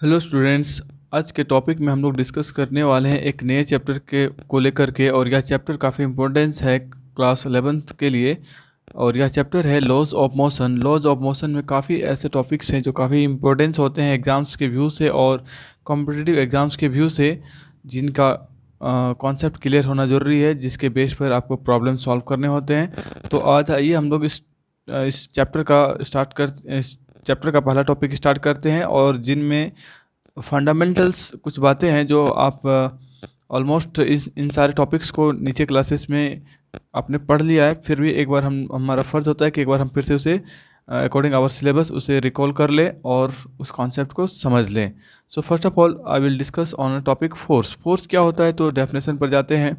Hello students. आज के topic में हम लोग डिस्कस करने वाले हैं एक नए चैप्टर के को लेकर के। और यह चैप्टर काफ़ी इम्पोर्टेंस है क्लास 11th के लिए। और यह चैप्टर है laws of motion. Laws of motion में काफ़ी ऐसे टॉपिक्स हैं जो काफ़ी इम्पोर्टेंस होते हैं एग्ज़ाम्स के व्यू से और कॉम्पिटिटिव एग्ज़ाम्स के व्यू से, जिनका कॉन्सेप्ट क्लियर होना ज़रूरी है, जिसके बेस पर आपको प्रॉब्लम सॉल्व करने होते हैं। तो आज आइए हम लोग इस चैप्टर का पहला टॉपिक स्टार्ट करते हैं, और जिनमें फंडामेंटल्स कुछ बातें हैं जो आप ऑलमोस्ट इन सारे टॉपिक्स को नीचे क्लासेस में आपने पढ़ लिया है। फिर भी एक बार हमारा फ़र्ज़ होता है कि एक बार हम फिर से उसे अकॉर्डिंग आवर सिलेबस उसे रिकॉल कर लें और उस कॉन्सेप्ट को समझ लें। So first of all I will discuss on a topic force. Force क्या होता है, तो डेफिनेशन पर जाते हैं।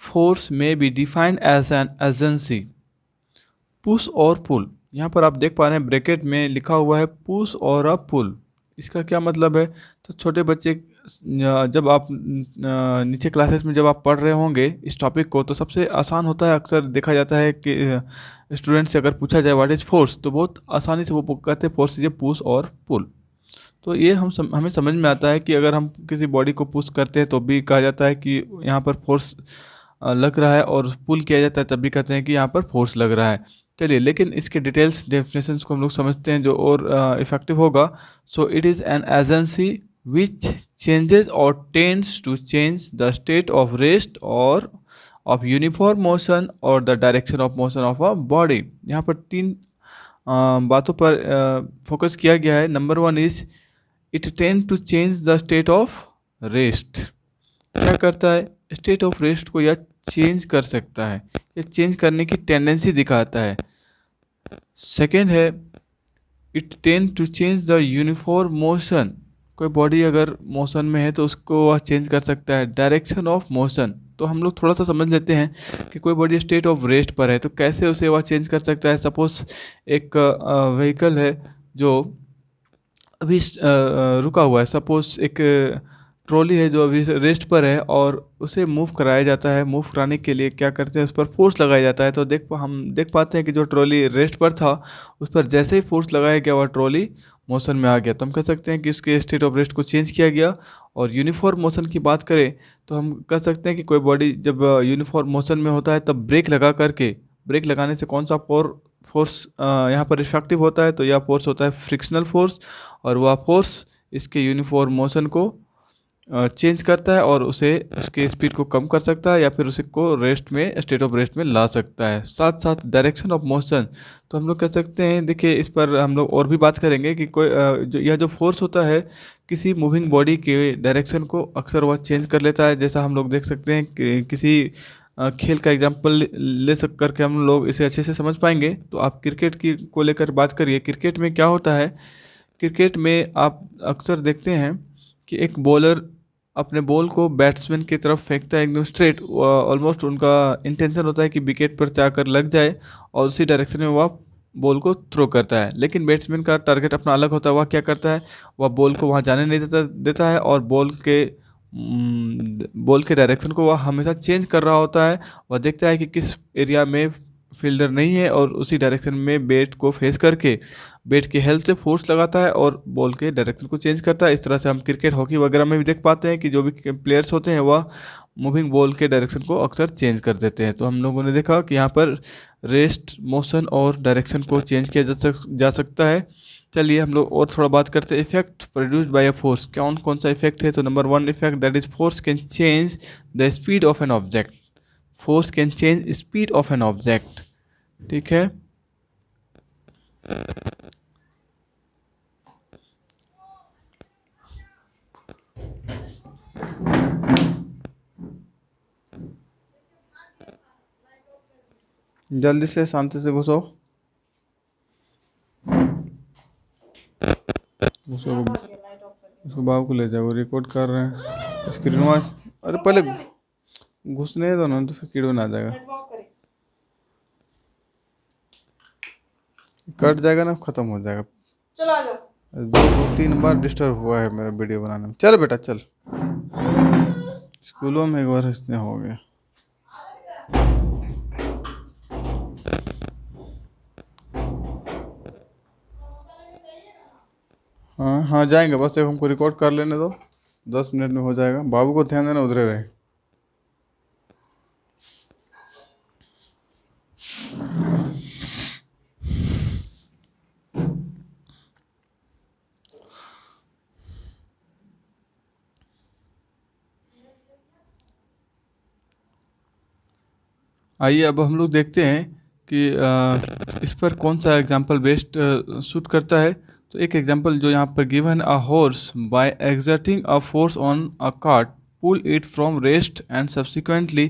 फोर्स में be defined as an agency push और पुल। यहाँ पर आप देख पा रहे हैं ब्रैकेट में लिखा हुआ है पुश और अ पुल। इसका क्या मतलब है? तो छोटे बच्चे जब आप नीचे क्लासेस में जब आप पढ़ रहे होंगे इस टॉपिक को, तो सबसे आसान होता है, अक्सर देखा जाता है कि स्टूडेंट से अगर पूछा जाए व्हाट इज़ फोर्स, तो बहुत आसानी से वो कहते हैं फोर्स इज पुश और पुल। तो ये हमें समझ में आता है कि अगर हम किसी बॉडी को पुश करते हैं तो भी कहा जाता है कि यहाँ पर फोर्स लग रहा है, और पुल किया जाता है तब भी कहते हैं कि यहाँ पर फोर्स लग रहा है। चलिए, लेकिन इसके डिटेल्स डेफिनेशंस को हम लोग समझते हैं जो और इफेक्टिव होगा। So it is an agency which changes और tends to change the state of rest और ऑफ यूनिफॉर्म मोशन और the direction of motion of a body. यहाँ पर तीन बातों पर फोकस किया गया है। Number one is it tend to change the state of rest. क्या करता है? स्टेट ऑफ रेस्ट को यह चेंज कर सकता है, या चेंज करने की टेंडेंसी दिखाता है। सेकेंड है it tend to change the uniform motion. कोई बॉडी अगर मोशन में है तो उसको वह चेंज कर सकता है। डायरेक्शन ऑफ मोशन, तो हम लोग थोड़ा सा समझ लेते हैं कि कोई बॉडी स्टेट ऑफ रेस्ट पर है तो कैसे उसे वह चेंज कर सकता है। सपोज एक व्हीकल है जो अभी रुका हुआ है। सपोज एक ट्रॉली है जो अभी रेस्ट पर है, और उसे मूव कराया जाता है। मूव कराने के लिए क्या करते हैं, उस पर फोर्स लगाया जाता है। तो हम देख पाते हैं कि जो ट्रॉली रेस्ट पर था, उस पर जैसे ही फोर्स लगाया गया वह ट्रॉली मोशन में आ गया। तो हम कह सकते हैं कि इसके स्टेट ऑफ रेस्ट को चेंज किया गया। और यूनिफॉर्म मोशन की बात करें तो हम कह सकते हैं कि कोई बॉडी जब यूनिफॉर्म मोशन में होता है तब ब्रेक लगा करके, ब्रेक लगाने से कौन सा फोर्स यहाँ पर इफेक्टिव होता है, तो यह फोर्स होता है फ्रिक्शनल फोर्स। और वह फोर्स इसके यूनिफॉर्म मोशन को चेंज करता है और उसे उसके स्पीड को कम कर सकता है, या फिर उसे को रेस्ट में, स्टेट ऑफ रेस्ट में ला सकता है। साथ साथ डायरेक्शन ऑफ मोशन, तो हम लोग कह सकते हैं, देखिए इस पर हम लोग और भी बात करेंगे कि कोई यह जो फोर्स होता है किसी मूविंग बॉडी के डायरेक्शन को अक्सर वह चेंज कर लेता है। जैसा हम लोग देख सकते हैं कि किसी खेल का एग्जाम्पल ले सक करके हम लोग इसे अच्छे से समझ पाएंगे। तो आप क्रिकेट की को लेकर बात करिए। क्रिकेट में क्या होता है, क्रिकेट में आप अक्सर देखते हैं कि एक बॉलर अपने बॉल को बैट्समैन की तरफ फेंकता है एकदम स्ट्रेट। ऑलमोस्ट उनका इंटेंशन होता है कि विकेट पर जाकर लग जाए, और उसी डायरेक्शन में वह बॉल को थ्रो करता है। लेकिन बैट्समैन का टारगेट अपना अलग होता है। वह क्या करता है, वह बॉल को वहाँ जाने नहीं देता है, और बॉल के डायरेक्शन को वह हमेशा चेंज कर रहा होता है। वह देखता है कि किस एरिया में फील्डर नहीं है, और उसी डायरेक्शन में बैट को फेस करके बैट की हेल्थ से फोर्स लगाता है और बॉल के डायरेक्शन को चेंज करता है। इस तरह से हम क्रिकेट, हॉकी वगैरह में भी देख पाते हैं कि जो भी प्लेयर्स होते हैं वह मूविंग बॉल के डायरेक्शन को अक्सर चेंज कर देते हैं। तो हम लोगों ने देखा कि यहाँ पर रेस्ट, मोशन और डायरेक्शन को चेंज किया जा सकता है। चलिए हम लोग और थोड़ा बात करते हैं। Effect produced by a force, कौन कौन सा इफेक्ट है? तो number one effect that is force can change the speed of an object. Force can change speed of an object. ठीक है। जल्दी से शांति से घुसो। उसको उसको बाबू को ले जाओ, रिकॉर्ड कर रहे हैं स्क्रीन वॉच। अरे पहले घुसने दो ना, तो फिर कीड़े ना आ जाएगा, कट जाएगा ना, खत्म हो जाएगा। चलो आ जाओ। दो तीन बार डिस्टर्ब हुआ है मेरा वीडियो बनाने में। चल बेटा चल, स्कूलों में एक बार इसने हो गया। हाँ हाँ जाएंगे, बस एक हमको रिकॉर्ड कर लेने दो, 10 मिनट में हो जाएगा। बाबू को ध्यान देना, उधरे रहे। आइए अब हम लोग देखते हैं कि इस पर कौन सा एग्जाम्पल बेस्ट सूट करता है। तो एक एग्जाम्पल जो यहाँ पर given, a horse by exerting a force on a cart pull it from rest and subsequently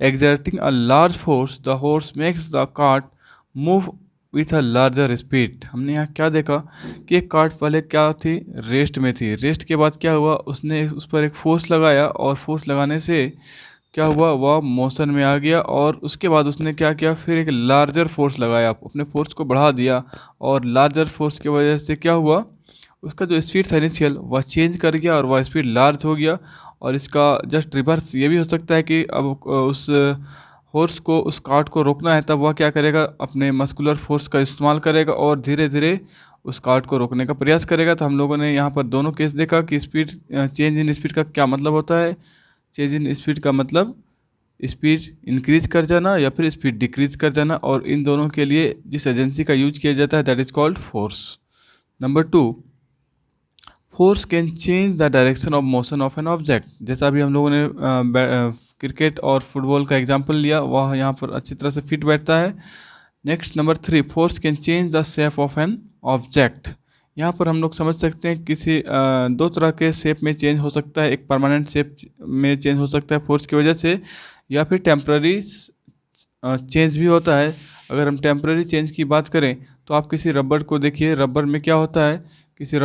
exerting a large force the horse makes the cart move with a larger speed। हमने यहाँ क्या देखा कि एक cart पहले क्या थी, rest में थी। रेस्ट के बाद क्या हुआ, उसने उस पर एक फोर्स लगाया और फोर्स लगाने से क्या हुआ, वह मोशन में आ गया। और उसके बाद उसने क्या किया, फिर एक लार्जर फोर्स लगाया, अपने फोर्स को बढ़ा दिया। और लार्जर फोर्स की वजह से क्या हुआ, उसका जो स्पीड था इनिशियल वह चेंज कर गया और वह स्पीड लार्ज हो गया। और इसका जस्ट रिवर्स ये भी हो सकता है कि अब उस हॉर्स को, उस कार्ट को रोकना है, तब वह क्या करेगा, अपने मस्कुलर फोर्स का इस्तेमाल करेगा और धीरे धीरे उस कार्ट को रोकने का प्रयास करेगा। तो हम लोगों ने यहाँ पर दोनों केस देखा कि स्पीड, चेंज इन स्पीड का क्या मतलब होता है। चेंज इन स्पीड का मतलब स्पीड इंक्रीज कर जाना या फिर स्पीड डिक्रीज कर जाना, और इन दोनों के लिए जिस एजेंसी का यूज किया जाता है that is called force. Number 2, force can change the direction of motion of an object. जैसा अभी हम लोगों ने क्रिकेट और फुटबॉल का एग्जाम्पल लिया, वह यहाँ पर अच्छी तरह से फिट बैठता है। Next number 3, force can change the shape of an object. यहाँ पर हम लोग समझ सकते हैं किसी दो तरह के शेप में चेंज हो सकता है। एक परमानेंट शेप में चेंज हो सकता है फोर्स की वजह से, या फिर टेम्प्ररी चेंज भी होता है। अगर हम टेम्प्ररी चेंज की बात करें तो आप किसी रबर को देखिए, रबर में क्या होता है, किसी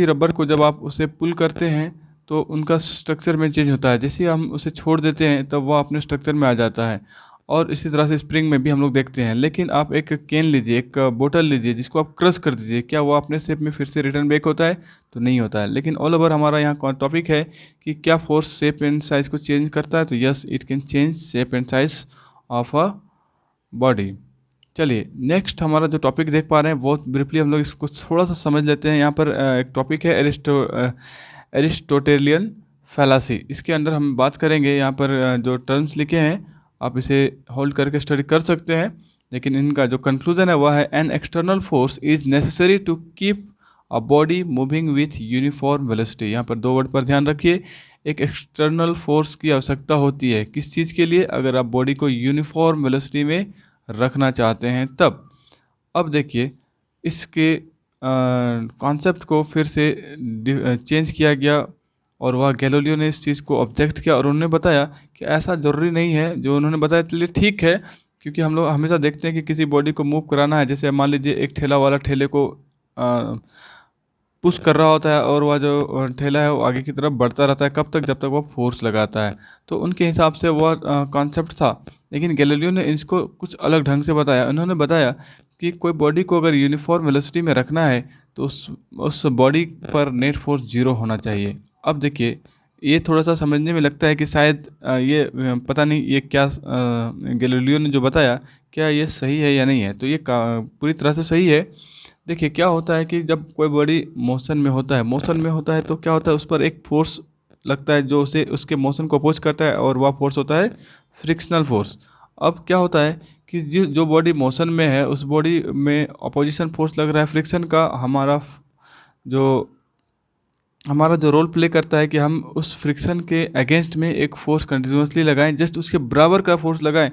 रबर को जब आप उसे पुल करते हैं तो उनका स्ट्रक्चर में चेंज होता है। जैसे ही हम उसे छोड़ देते हैं तब वह अपने स्ट्रक्चर में आ जाता है। और इसी तरह से स्प्रिंग में भी हम लोग देखते हैं। लेकिन आप एक कैन लीजिए, एक बोतल लीजिए, जिसको आप क्रश कर दीजिए, क्या वो अपने शेप में फिर से रिटर्न बैक होता है? तो नहीं होता है। लेकिन ऑल ओवर हमारा यहाँ टॉपिक है कि क्या फोर्स शेप एंड साइज को चेंज करता है? तो yes, it can change shape and size of a body. चलिए नेक्स्ट हमारा जो टॉपिक देख पा रहे हैं वो ब्रीफली हम लोग इसको थोड़ा सा समझ लेते हैं। यहाँ पर एक टॉपिक है एरिस्टोटेलियन फैलासी। इसके अंदर हम बात करेंगे, यहाँ पर जो टर्म्स लिखे हैं आप इसे होल्ड करके स्टडी कर सकते हैं। लेकिन इनका जो कंक्लूजन है वह है, an external force is necessary to keep a body moving with uniform velocity. यहाँ पर दो वर्ड पर ध्यान रखिए। एक एक्सटर्नल फोर्स की आवश्यकता होती है किस चीज़ के लिए? अगर आप बॉडी को यूनिफॉर्म वेलोसिटी में रखना चाहते हैं तब। अब देखिए इसके कॉन्सेप्ट को फिर से चेंज किया गया और वह गैलीलियो ने इस चीज़ को ऑब्जेक्ट किया और उन्होंने बताया कि ऐसा ज़रूरी नहीं है। जो उन्होंने बताया चलिए ठीक है, क्योंकि हम लोग हमेशा देखते हैं कि किसी बॉडी को मूव कराना है। जैसे मान लीजिए एक ठेला वाला ठेले को पुश कर रहा होता है और वह जो ठेला है वो आगे की तरफ बढ़ता रहता है, कब तक? जब तक वह फोर्स लगाता है। तो उनके हिसाब से वह कॉन्सेप्ट था। लेकिन गैलीलियो ने इसको कुछ अलग ढंग से बताया। उन्होंने बताया कि कोई बॉडी को अगर यूनिफॉर्म वेलोसिटी में रखना है तो उस बॉडी पर नेट फोर्स 0 होना चाहिए। अब देखिए ये थोड़ा सा समझने में लगता है कि शायद पता नहीं ये क्या गैलीलियो ने जो बताया क्या ये सही है या नहीं है। तो ये पूरी तरह से सही है। देखिए क्या होता है कि जब कोई बॉडी मोशन में होता है तो क्या होता है, उस पर एक फोर्स लगता है जो उसे उसके मोशन को अपोज करता है, और वह फोर्स होता है फ्रिक्शनल फोर्स। अब क्या होता है कि जो बॉडी मोशन में है उस बॉडी में अपोजिशन फोर्स लग रहा है फ्रिक्शन का। हमारा जो रोल प्ले करता है कि हम उस फ्रिक्शन के अगेंस्ट में एक फोर्स कंटिन्यूसली लगाएं, जस्ट उसके बराबर का फोर्स लगाएं।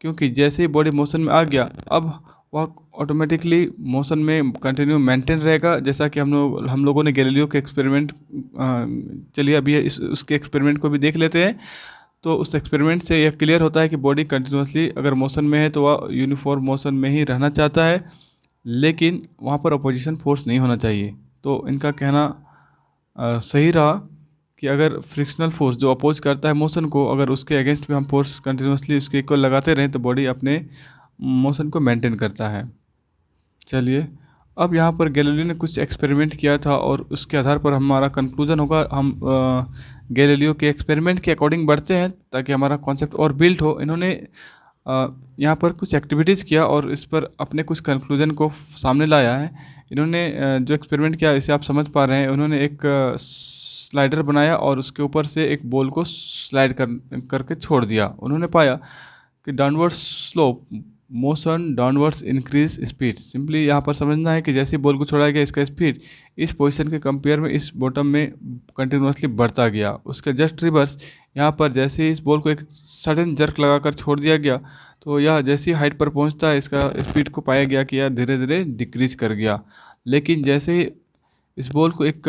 क्योंकि जैसे ही बॉडी मोशन में आ गया अब वह ऑटोमेटिकली मोशन में कंटिन्यू मेंटेन रहेगा। जैसा कि हम लोगों ने गैलीलियो के एक्सपेरिमेंट, चलिए अभी उसके एक्सपेरिमेंट को भी देख लेते हैं। तो उस एक्सपेरिमेंट से यह क्लियर होता है कि बॉडी कंटिन्यूसली अगर मोशन में है तो वह यूनिफॉर्म मोशन में ही रहना चाहता है, लेकिन वहाँ पर अपोजिशन फोर्स नहीं होना चाहिए। तो इनका कहना सही रहा कि अगर फ्रिक्शनल फोर्स जो अपोज करता है मोशन को, अगर उसके अगेंस्ट में हम फोर्स कंटिन्यूसली उसके इक्वल लगाते रहें तो बॉडी अपने मोशन को मेंटेन करता है। चलिए अब यहाँ पर गैलीलियो ने कुछ एक्सपेरिमेंट किया था और उसके आधार पर हमारा कंक्लूजन होगा। हम गैलीलियो के एक्सपेरिमेंट के अकॉर्डिंग बढ़ते हैं ताकि हमारा कॉन्सेप्ट और बिल्ड हो। इन्होंने यहाँ पर कुछ एक्टिविटीज़ किया और इस पर अपने कुछ कंक्लूजन को सामने लाया है। इन्होंने जो एक्सपेरिमेंट किया इसे आप समझ पा रहे हैं। उन्होंने एक स्लाइडर बनाया और उसके ऊपर से एक बॉल को स्लाइड करके छोड़ दिया। उन्होंने पाया कि downward slope motion downwards increase speed. Simply यहाँ पर समझना है कि जैसे बॉल को छोड़ा गया इसका स्पीड इस पोजीशन के कंपेयर में इस बॉटम में कंटिन्यूसली बढ़ता गया। उसके जस्ट रिवर्स यहाँ पर जैसे ही इस बॉल को एक सडन जर्क लगाकर छोड़ दिया गया तो यह जैसी हाइट पर पहुँचता है इसका स्पीड को पाया गया कि यह धीरे धीरे डिक्रीज कर गया। लेकिन जैसे ही इस बॉल को एक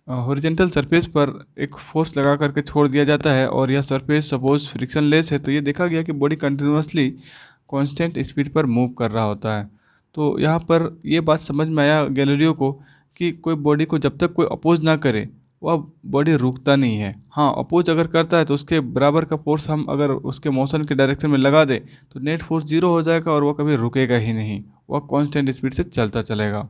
हॉरिजॉन्टल सरफेस पर एक फोर्स लगा करके छोड़ दिया जाता है और यह सरफेस सपोज फ्रिक्शनलेस है तो ये देखा गया कि बॉडी कंटिन्यूसली कांस्टेंट स्पीड पर मूव कर रहा होता है। तो यहाँ पर ये बात समझ में आया गैलीलियो को कि कोई बॉडी को जब तक कोई अपोज ना करे वह बॉडी रुकता नहीं है। हाँ, अपोज अगर करता है तो उसके बराबर का फोर्स हम अगर उसके मोशन के डायरेक्शन में लगा दें तो नेट फोर्स जीरो हो जाएगा और वह कभी रुकेगा ही नहीं, वह कांस्टेंट स्पीड से चलता चलेगा।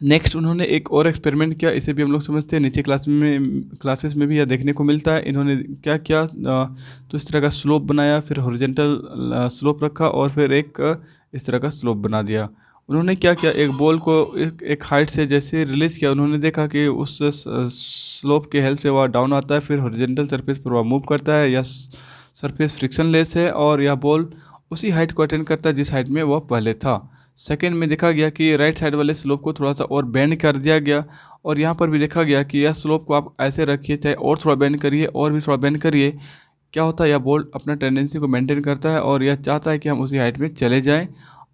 नेक्स्ट उन्होंने एक और एक्सपेरिमेंट किया, इसे भी हम लोग समझते हैं, नीचे क्लासेस में भी यह देखने को मिलता है। इन्होंने क्या किया तो इस तरह का स्लोप बनाया, फिर हॉरिजॉन्टल स्लोप रखा और फिर एक इस तरह का स्लोप बना दिया। उन्होंने क्या किया, एक बॉल को एक हाइट से जैसे रिलीज किया, उन्होंने देखा कि उस स्लोप के हेल्प से वह डाउन आता है, फिर हॉरिजॉन्टल सरफेस पर वह मूव करता है, या सरफेस फ्रिक्शनलेस है और यह बॉल उसी हाइट को अटेंड करता है जिस हाइट में वह पहले था। सेकेंड में देखा गया कि राइट साइड वाले स्लोप को थोड़ा सा और बेंड कर दिया गया और यहाँ पर भी देखा गया कि यह स्लोप को आप ऐसे रखिए, चाहे और थोड़ा बेंड करिए और भी थोड़ा बेंड करिए, क्या होता है यह बॉल अपना टेंडेंसी को मेंटेन करता है और यह चाहता है कि हम उसी हाइट में चले जाएं।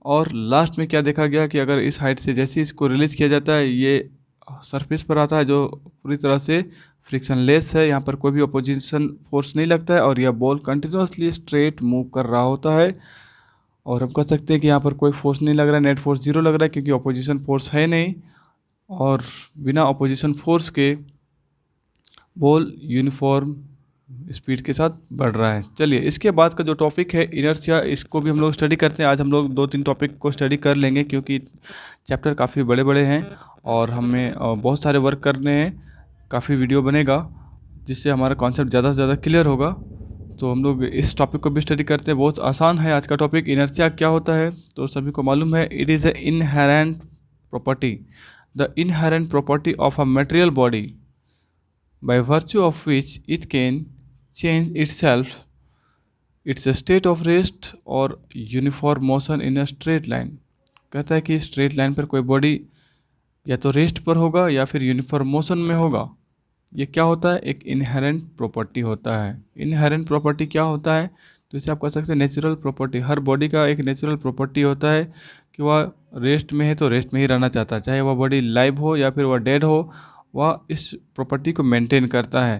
और लास्ट में क्या देखा गया कि अगर इस हाइट से जैसे इसको रिलीज किया जाता है ये सरफेस पर आता है जो पूरी तरह से फ्रिक्शनलेस है, यहाँ पर कोई भी अपोजिशन फोर्स नहीं लगता है और यह बॉल कंटिन्यूसली स्ट्रेट मूव कर रहा होता है। और हम कह सकते हैं कि यहाँ पर कोई फोर्स नहीं लग रहा है, नेट फोर्स जीरो लग रहा है क्योंकि अपोजिशन फोर्स है नहीं और बिना अपोजिशन फोर्स के बॉल यूनिफॉर्म स्पीड के साथ बढ़ रहा है। चलिए इसके बाद का जो टॉपिक है इनर्शिया, इसको भी हम लोग स्टडी करते हैं। आज हम लोग 2-3 टॉपिक को स्टडी कर लेंगे क्योंकि चैप्टर काफ़ी बड़े बड़े हैं और हमें बहुत सारे वर्क करने हैं, काफ़ी वीडियो बनेगा जिससे हमारा कॉन्सेप्ट ज़्यादा से ज़्यादा क्लियर होगा। तो हम लोग इस टॉपिक को भी स्टडी करते हैं, बहुत आसान है आज का टॉपिक। इनर्शिया क्या होता है तो सभी को मालूम है, it is a inherent property, the inherent property of a material body by virtue of which it can change itself its a state of rest और uniform motion in a straight line. कहता है कि straight line पर कोई body या तो rest पर होगा या फिर यूनिफॉर्म मोशन में होगा। ये क्या होता है, एक इनहेरेंट प्रॉपर्टी होता है। इनहेरेंट प्रॉपर्टी क्या होता है तो इसे आप कह सकते हैं नेचुरल प्रॉपर्टी। हर बॉडी का एक नेचुरल प्रॉपर्टी होता है कि वह रेस्ट में है तो रेस्ट में ही रहना चाहता है, चाहे वह बॉडी लाइव हो या फिर वह डेड हो, वह इस प्रॉपर्टी को मेंटेन करता है।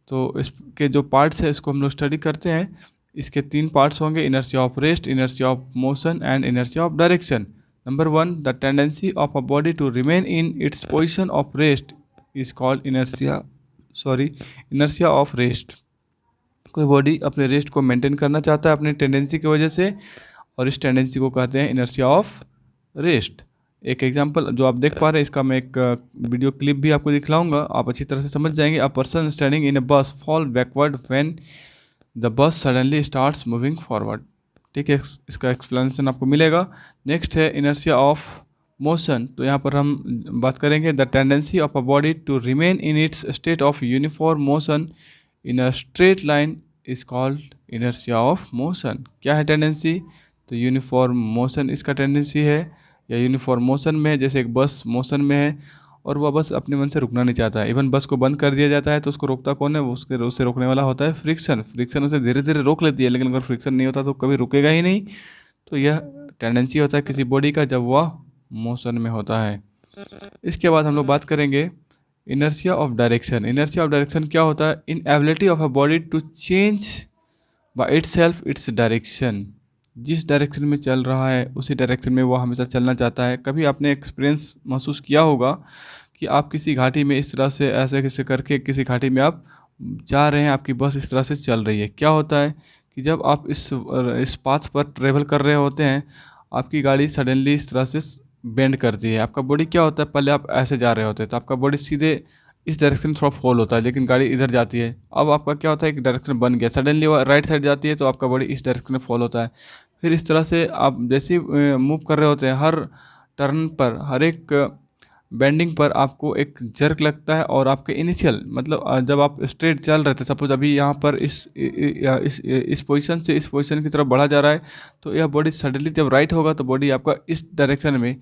तो इसके जो पार्ट्स है इसको हम लोग स्टडी करते हैं। इसके 3 पार्ट्स होंगे, inertia of rest, inertia of motion and inertia of direction. Number 1, the tendency of a body to remain in its position of rest is called inertia of rest. कोई body अपने rest को maintain करना चाहता है अपनी tendency की वजह से और इस टेंडेंसी को कहते हैं इनर्शिया ऑफ रेस्ट। एक एग्जांपल जो आप देख पा रहे हैं इसका मैं एक वीडियो क्लिप भी आपको दिखलाऊंगा, आप अच्छी तरह से समझ जाएंगे। अ पर्सन स्टैंडिंग इन अ बस fall backward when the bus suddenly starts moving forward. ठीक है, इसका एक्सप्लेनेशन आपको मिलेगा। नेक्स्ट है इनर्शिया ऑफ मोशन, तो यहाँ पर हम बात करेंगे the tendency of a body to remain in its state of uniform motion in a straight line is called inertia of motion. क्या है टेंडेंसी, तो यूनिफॉर्म मोशन इसका टेंडेंसी है, या यूनिफॉर्म मोशन में है। जैसे एक बस मोशन में है और वह बस अपने मन से रुकना नहीं चाहता है, इवन बस को बंद कर दिया जाता है तो उसको रोकता कौन है, उससे रोकने वाला होता है फ्रिक्शन। फ्रिक्शन उसे धीरे धीरे रोक लेती है, लेकिन अगर फ्रिक्शन नहीं होता तो कभी रुकेगा ही नहीं। तो यह टेंडेंसी होता है किसी बॉडी का जब वह मोशन में होता है। इसके बाद हम लोग बात करेंगे inertia of direction. Inertia of direction क्या होता है, inability of a body to change by itself its direction. जिस डायरेक्शन में चल रहा है उसी डायरेक्शन में वो हमेशा चलना चाहता है। कभी आपने एक्सपीरियंस महसूस किया होगा कि आप किसी घाटी में इस तरह से ऐसे करके किसी घाटी में आप जा रहे हैं, आपकी बस इस तरह से चल रही है। क्या होता है कि जब आप इस पाथ पर ट्रेवल कर रहे होते हैं, आपकी गाड़ी सडनली इस तरह से बेंड करती है। आपका बॉडी क्या होता है, पहले आप ऐसे जा रहे होते हैं तो आपका बॉडी सीधे इस डायरेक्शन में थोड़ा फॉल होता है, लेकिन गाड़ी इधर जाती है। अब आपका क्या होता है, एक डायरेक्शन बन गया, सडनली वो राइट साइड जाती है तो आपका बॉडी इस डायरेक्शन में फॉल होता है। फिर इस तरह से आप जैसे ही मूव कर रहे होते हैं, हर टर्न पर, हर एक बेंडिंग पर आपको एक जर्क लगता है, और आपके इनिशियल मतलब जब आप स्ट्रेट चल रहे थे, सपोज अभी यहाँ पर इस पोजीशन से इस पोजीशन की तरफ बढ़ा जा रहा है, तो यह बॉडी सडनली जब राइट होगा तो बॉडी आपका इस डायरेक्शन में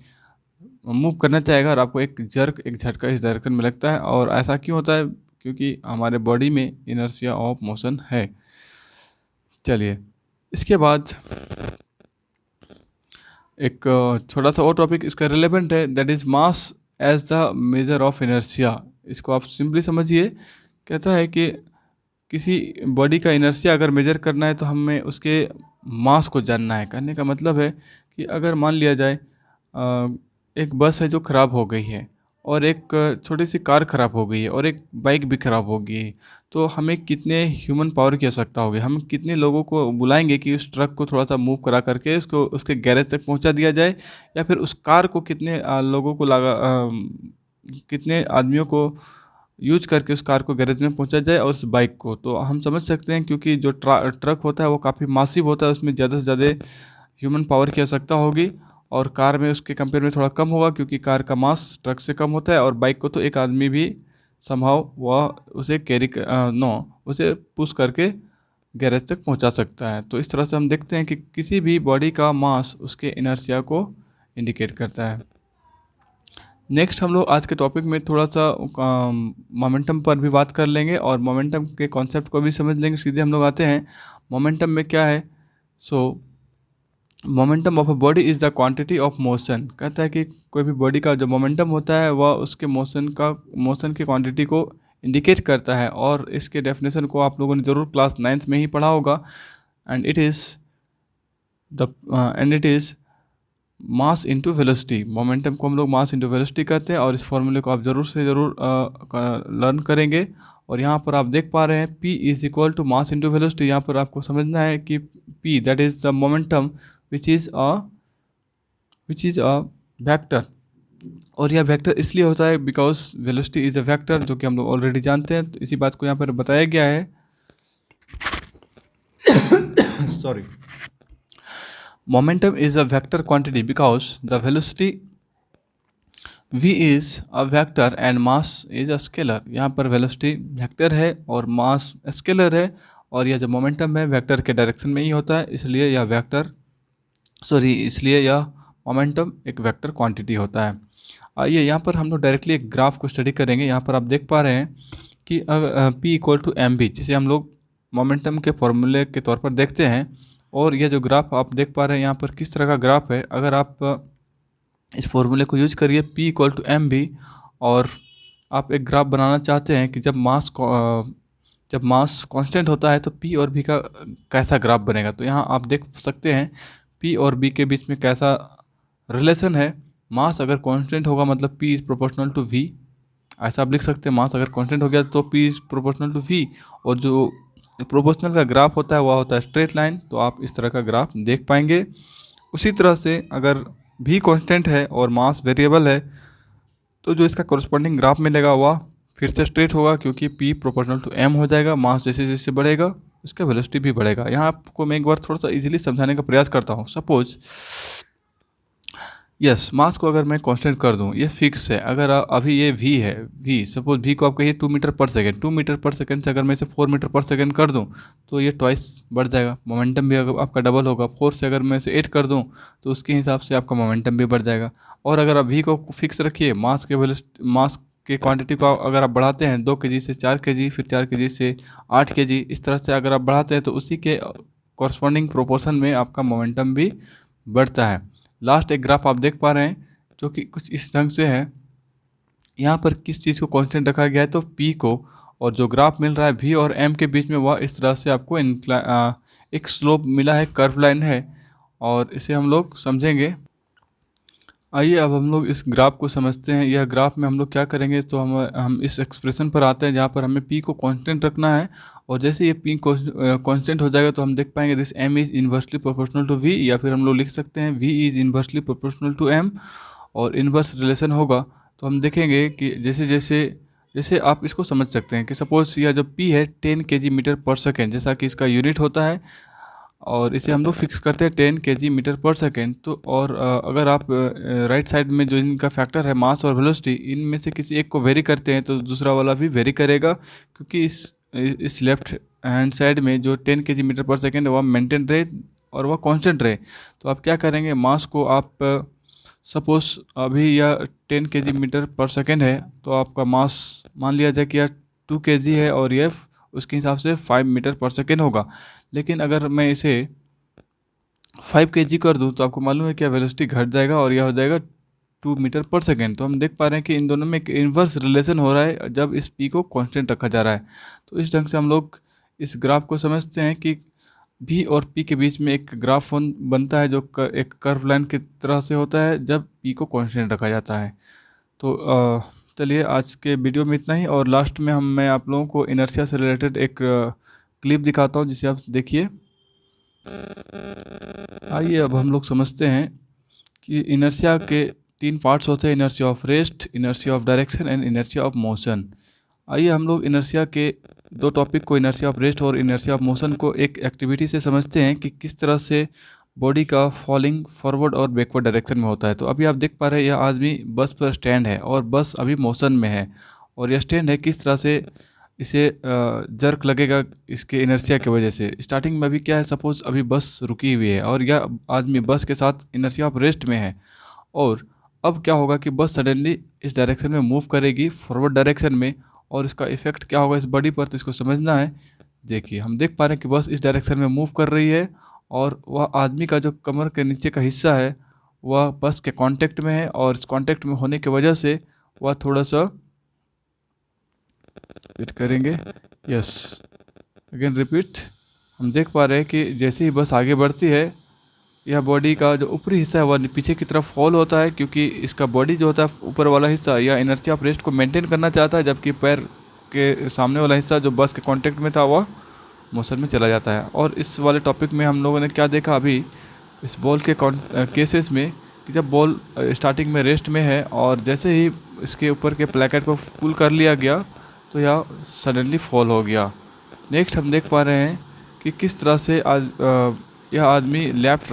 मूव करना चाहेगा, और आपको एक जर्क, एक झटका इस डायरेक्शन में लगता है। और ऐसा क्यों होता है? क्योंकि हमारे बॉडी में इनर्शिया ऑफ मोशन है। चलिए, इसके बाद एक छोटा सा और टॉपिक इसका रिलेवेंट है, that is mass as the measure of inertia. इसको आप सिंपली समझिए, कहता है कि किसी बॉडी का इनर्शिया अगर मेजर करना है तो हमें उसके मास को जानना है। कहने का मतलब है कि अगर मान लिया जाए एक बस है जो ख़राब हो गई है, और एक छोटी सी कार ख़राब हो गई है, और एक बाइक भी ख़राब हो गई है, तो हमें कितने ह्यूमन पावर की आवश्यकता होगी? हम कितने लोगों को बुलाएंगे कि उस ट्रक को थोड़ा सा मूव करा करके उसको उसके गैरेज तक पहुंचा दिया जाए, या फिर उस कार को कितने लोगों को कितने आदमियों को यूज करके उस कार को गैरेज में पहुंचा जाए, और उस बाइक को। तो हम समझ सकते हैं, क्योंकि जो ट्रक होता है वो काफ़ी मासिव होता है, उसमें ज़्यादा से ज़्यादा ह्यूमन पावर की आवश्यकता होगी, और कार में उसके कंपेयर में थोड़ा कम होगा, क्योंकि कार का मास ट्रक से कम होता है, और बाइक को तो एक आदमी भी संभव वह उसे उसे पुश करके गैरेज तक पहुंचा सकता है। तो इस तरह से हम देखते हैं कि किसी भी बॉडी का मास उसके इनर्शिया को इंडिकेट करता है। नेक्स्ट हम लोग आज के टॉपिक में थोड़ा सा मोमेंटम पर भी बात कर लेंगे, और मोमेंटम के कॉन्सेप्ट को भी समझ लेंगे। सीधे हम लोग आते हैं मोमेंटम में क्या है। सो momentum of a body is the quantity of motion. कहता है कि कोई भी बॉडी का जो मोमेंटम होता है वह उसके मोशन की क्वांटिटी को इंडिकेट करता है, और इसके डेफिनेशन को आप लोगों ने ज़रूर क्लास 9th में ही पढ़ा होगा। And it is mass into velocity. Momentum को हम लोग मास इंटू वेलोसिटी कहते हैं, और इस फॉर्मूले को आप ज़रूर से ज़रूर लर्न करेंगे। और यहाँ पर आप देख पा रहे हैं P is equal to mass into velocity. यहाँ पर आपको समझना है कि P that is the momentum which is a vector. और यह वेक्टर इसलिए होता है because velocity is a vector, जो कि हम लोग ऑलरेडी जानते हैं। तो इसी बात को यहाँ पर बताया गया है। Sorry. Momentum is a vector quantity because the velocity v is a vector and mass is a scalar। यहाँ पर velocity वेक्टर है और मास स्केलर है, और यह जो मोमेंटम है वेक्टर के डायरेक्शन में ही होता है, इसलिए यह मोमेंटम एक वेक्टर क्वांटिटी होता है। आइए यहाँ पर हम लोग डायरेक्टली एक ग्राफ को स्टडी करेंगे। यहाँ पर आप देख पा रहे हैं कि P equal to M B, जिसे हम लोग मोमेंटम के फॉर्मूले के तौर पर देखते हैं। और यह जो ग्राफ आप देख पा रहे हैं यहाँ पर किस तरह का ग्राफ है, अगर आप इस फॉर्मूले को यूज करिए P equal to M B, और आप एक ग्राफ बनाना चाहते हैं कि जब मास कांस्टेंट होता है तो P और B का कैसा ग्राफ बनेगा। तो यहाँ आप देख सकते हैं P और B के बीच में कैसा रिलेशन है। मास अगर कांस्टेंट होगा मतलब P is proportional to V, ऐसा आप लिख सकते हैं। मास अगर कांस्टेंट हो गया तो P is proportional to V, और जो प्रोपोर्शनल का ग्राफ होता है वह होता है स्ट्रेट लाइन। तो आप इस तरह का ग्राफ देख पाएंगे। उसी तरह से अगर भी कांस्टेंट है और मास वेरिएबल है, तो जो इसका कॉरस्पॉन्डिंग ग्राफ मिलेगा वह फिर से स्ट्रेट होगा, क्योंकि P प्रोपोर्शनल टू M हो जाएगा। मास जैसे जैसे बढ़ेगा उसका वेलोसिटी भी बढ़ेगा। यहाँ आपको मैं एक बार थोड़ा सा इजीली समझाने का प्रयास करता हूँ। सपोज मास को अगर मैं कांस्टेंट कर दूं, ये फिक्स है। अगर अभी ये v है, सपोज v को आप कहिए 2 मीटर पर सेकेंड। 2 मीटर पर सेकेंड से अगर मैं इसे 4 मीटर पर सेकेंड कर दूं तो ये ट्वाइस बढ़ जाएगा। मोमेंटम भी अगर आपका डबल होगा। 4 से अगर मैं इसे 8 कर दूं तो उसके हिसाब से आपका मोमेंटम भी बढ़ जाएगा। और अगर आप v को फिक्स रखिए, मास के क्वांटिटी को अगर आप बढ़ाते हैं 2 kg से 4 kg, फिर 4 kg से 8 kg, इस तरह से अगर आप बढ़ाते हैं तो उसी के कॉरस्पॉन्डिंग प्रोपोर्शन में आपका मोमेंटम भी बढ़ता है। लास्ट एक ग्राफ आप देख पा रहे हैं जो कि कुछ इस ढंग से है। यहाँ पर किस चीज़ को कांस्टेंट रखा गया है तो P को, और जो ग्राफ मिल रहा है V और M के बीच में वह इस तरह से आपको एक स्लोप मिला है, कर्व लाइन है, और इसे हम लोग समझेंगे। आइए अब हम लोग इस ग्राफ को समझते हैं। यह ग्राफ में हम लोग क्या करेंगे, तो हम इस एक्सप्रेशन पर आते हैं जहाँ पर हमें P को कांस्टेंट रखना है, और जैसे ये P कांस्टेंट हो जाएगा तो हम देख पाएंगे this M is inversely proportional to V, या फिर हम लोग लिख सकते हैं V is inversely proportional to M। और इन्वर्स रिलेशन होगा तो हम देखेंगे कि जैसे आप इसको समझ सकते हैं कि सपोज यह जो P है 10 kg मीटर पर सेकेंड, जैसा कि इसका यूनिट होता है। और इसे हम लोग फिक्स करते हैं 10 kg मीटर पर सेकेंड। तो और अगर आप राइट साइड में जो इनका फैक्टर है मास और वेलोसिटी, इनमें से किसी एक को वेरी करते हैं तो दूसरा वाला भी वेरी करेगा, क्योंकि इस लेफ्ट हैंड साइड में जो 10 kg मीटर पर सेकेंड वह मेंटेन रहे और वह कांस्टेंट रहे। तो आप क्या करेंगे, मास को आप सपोज अभी यह 10 kg मीटर पर सेकेंड है, तो आपका मास मान लिया जाए कि यह 2 kg है और यह उसके हिसाब से 5 मीटर पर सेकेंड होगा। लेकिन अगर मैं इसे 5 kg कर दूं तो आपको मालूम है कि वेलोसिटी घट जाएगा और यह हो जाएगा 2 मीटर पर सेकेंड। तो हम देख पा रहे हैं कि इन दोनों में एक इन्वर्स रिलेशन हो रहा है जब इस पी को कांस्टेंट रखा जा रहा है। तो इस ढंग से हम लोग इस ग्राफ को समझते हैं कि भी और पी के बीच में एक ग्राफ बनता है जो एक कर्व लाइन की तरह से होता है जब पी को कांस्टेंट रखा जाता है। तो चलिए आज के वीडियो में इतना ही, और लास्ट में मैं आप लोगों को इनर्शिया से रिलेटेड एक क्लिप दिखाता हूँ जिसे आप देखिए। आइए अब हम लोग समझते हैं कि इनर्शिया के 3 पार्ट्स होते हैं, inertia of rest, inertia of direction and inertia of motion. आइए हम लोग इनर्शिया के 2 टॉपिक को, इनर्शिया ऑफ रेस्ट और इनर्शिया ऑफ मोशन को, एक एक्टिविटी से समझते हैं कि किस तरह से बॉडी का फॉलिंग फॉरवर्ड और बैकवर्ड डायरेक्शन में होता है। तो अभी आप देख पा रहे हैं यह आदमी बस पर स्टैंड है और बस अभी मोशन में है, और यह स्टैंड है किस तरह से इसे जर्क लगेगा इसके इनर्शिया की वजह से। स्टार्टिंग में अभी क्या है, सपोज अभी बस रुकी हुई है और यह आदमी बस के साथ इनर्शिया ऑफ रेस्ट में है, और अब क्या होगा कि बस सडनली इस डायरेक्शन में मूव करेगी फॉरवर्ड डायरेक्शन में, और इसका इफेक्ट क्या होगा इस बॉडी पर, तो इसको समझना है। देखिए हम देख पा रहे हैं कि बस इस डायरेक्शन में मूव कर रही है और वह आदमी का जो कमर के नीचे का हिस्सा है वह बस के कांटेक्ट में है, और इस कांटेक्ट में होने की वजह से वह थोड़ा सा रिपीट करेंगे, यस अगेन रिपीट। हम देख पा रहे हैं कि जैसे ही बस आगे बढ़ती है यह बॉडी का जो ऊपरी हिस्सा है वह पीछे की तरफ फॉल होता है, क्योंकि इसका बॉडी जो होता है ऊपर वाला हिस्सा यह इनर्शिया ऑफ रेस्ट को मेंटेन करना चाहता है, जबकि पैर के सामने वाला हिस्सा जो बस के कांटेक्ट में था वह मोशन में चला जाता है। और इस वाले टॉपिक में हम लोगों ने क्या देखा अभी इस बॉल के केसेस में, कि जब बॉल स्टार्टिंग में रेस्ट में है और जैसे ही इसके ऊपर के प्लेकेट को पुल कर लिया गया तो यह सडनली फॉल हो गया। नेक्स्ट हम देख पा रहे हैं कि किस तरह से आज यह आदमी लेफ़्ट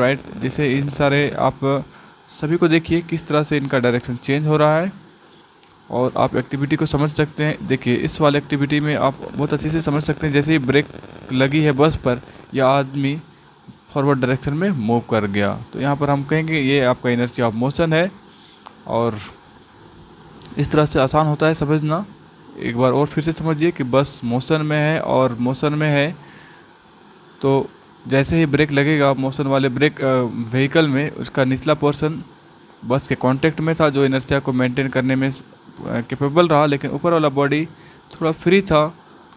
राइट जैसे इन सारे आप सभी को देखिए किस तरह से इनका डायरेक्शन चेंज हो रहा है, और आप एक्टिविटी को समझ सकते हैं। देखिए इस वाले एक्टिविटी में आप बहुत अच्छे से समझ सकते हैं, जैसे ही ब्रेक लगी है बस पर यह आदमी फॉरवर्ड डायरेक्शन में मूव कर गया। तो यहाँ पर हम कहेंगे ये आपका इनर्शिया ऑफ मोशन है, और इस तरह से आसान होता है समझना। एक बार और फिर से समझिए कि बस मोशन में है और मोशन में है, तो जैसे ही ब्रेक लगेगा मोशन वाले ब्रेक व्हीकल में, उसका निचला पोर्शन बस के कांटेक्ट में था जो इनर्शिया को मेंटेन करने में कैपेबल रहा, लेकिन ऊपर वाला बॉडी थोड़ा फ्री था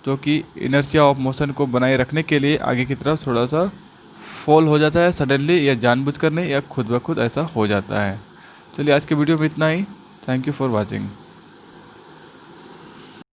जो कि इनर्शिया ऑफ मोशन को बनाए रखने के लिए आगे की तरफ थोड़ा सा फॉल हो जाता है सडनली, या जानबूझकर नहीं, या खुद ब खुद ऐसा हो जाता है। चलिए आज के वीडियो में इतना ही। Thank you for watching.